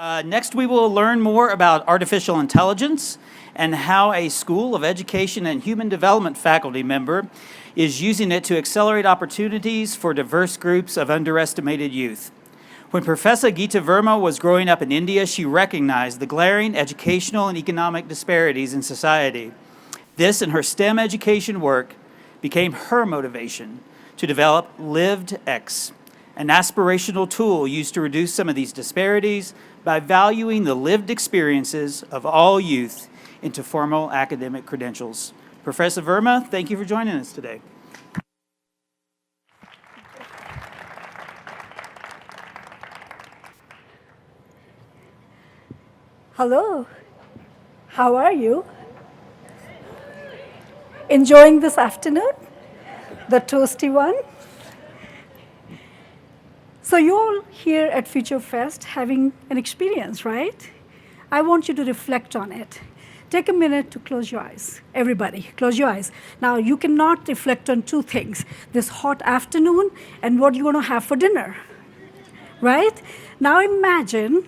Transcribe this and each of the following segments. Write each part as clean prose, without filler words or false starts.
Next, we will learn more about artificial intelligence and how a School of Education and Human Development faculty member is using it to accelerate opportunities for diverse groups of underestimated youth. When Professor Geeta Verma was growing up in India, she recognized the glaring educational and economic disparities in society. This and her STEM education work became her motivation to develop LivedX, an aspirational tool used to reduce some of these disparities by valuing the lived experiences of all youth into formal academic credentials. Professor Verma, thank you for joining us today. Hello, how are you? Enjoying this afternoon? The toasty one? So you're all here at Future Fest having an experience, right? I want you to reflect on it. Take a minute to close your eyes. Everybody, close your eyes. Now, you cannot reflect on two things, this hot afternoon and what you're going to have for dinner, right? Now imagine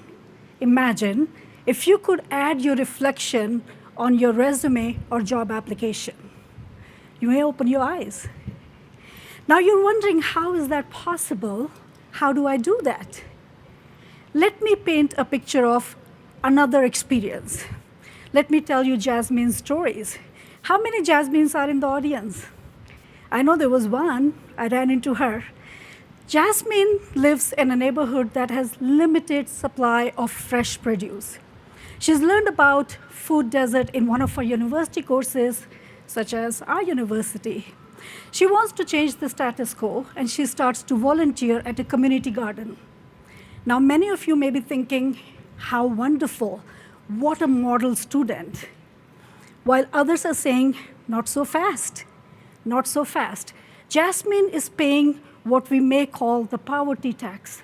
if you could add your reflection on your resume or job application. You may open your eyes. Now you're wondering, how is that possible? How do I do that? Let me paint a picture of another experience. Let me tell you Jasmine's stories. How many Jasmines are in the audience? I know there was one. I ran into her. Jasmine lives in a neighborhood that has limited supply of fresh produce. She's learned about food desert in one of her university courses, such as our university. She wants to change the status quo, and she starts to volunteer at a community garden. Now, many of you may be thinking, how wonderful, what a model student. While others are saying, not so fast, not so fast. Jasmine is paying what we may call the poverty tax.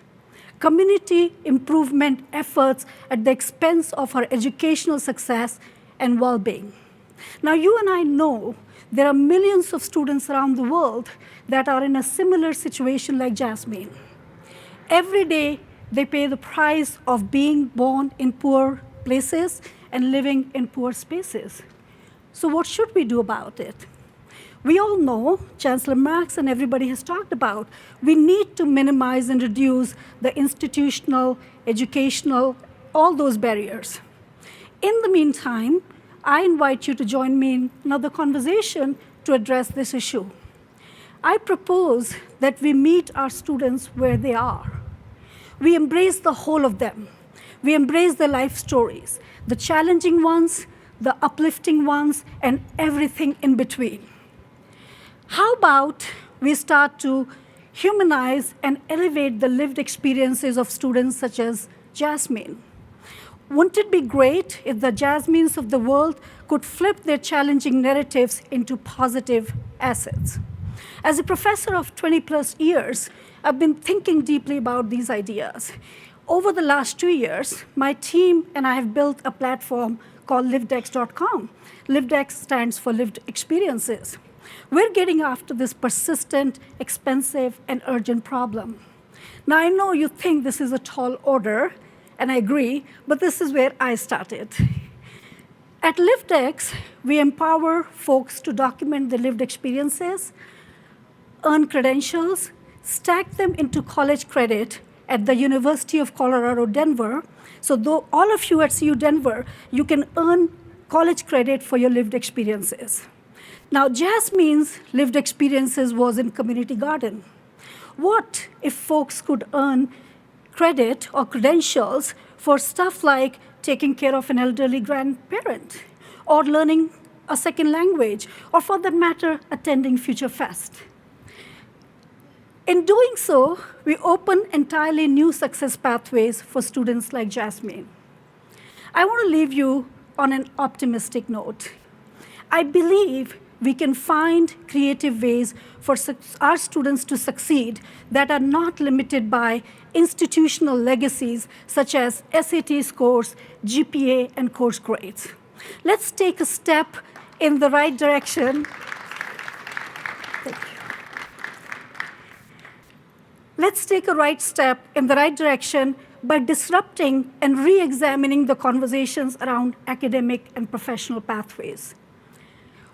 Community improvement efforts at the expense of her educational success and well-being. Now, you and I know there are millions of students around the world that are in a similar situation like Jasmine. Every day, they pay the price of being born in poor places and living in poor spaces. So what should we do about it? We all know, Chancellor Marx and everybody has talked about, we need to minimize and reduce the institutional, educational, all those barriers. In the meantime, I invite you to join me in another conversation to address this issue. I propose that we meet our students where they are. We embrace the whole of them. We embrace their life stories, the challenging ones, the uplifting ones, and everything in between. How about we start to humanize and elevate the lived experiences of students such as Jasmine? Wouldn't it be great if the Jasmines of the world could flip their challenging narratives into positive assets? As a professor of 20+ years, I've been thinking deeply about these ideas. Over the last 2 years, my team and I have built a platform called livedx.com. LivedX stands for lived experiences. We're getting after this persistent, expensive, and urgent problem. Now, I know you think this is a tall order, and I agree, but this is where I started. At LivedX, we empower folks to document their lived experiences, earn credentials, stack them into college credit at the University of Colorado, Denver. So though all of you at CU Denver, you can earn college credit for your lived experiences. Now, Jasmine's lived experiences was in community garden. What if folks could earn credit or credentials for stuff like taking care of an elderly grandparent, or learning a second language, or for that matter, attending Future Fest? In doing so, we open entirely new success pathways for students like Jasmine. I want to leave you on an optimistic note. I believe we can find creative ways for our students to succeed that are not limited by institutional legacies such as SAT scores, GPA, and course grades. Let's take a step in the right direction. Thank you. Let's take a right step in the right direction by disrupting and re-examining the conversations around academic and professional pathways.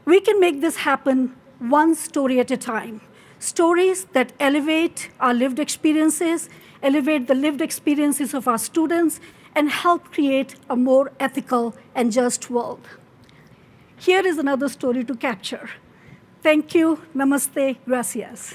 We can make this happen one story at a time. Stories that elevate our lived experiences, elevate the lived experiences of our students, and help create a more ethical and just world. Here is another story to capture. Thank you. Namaste. Gracias.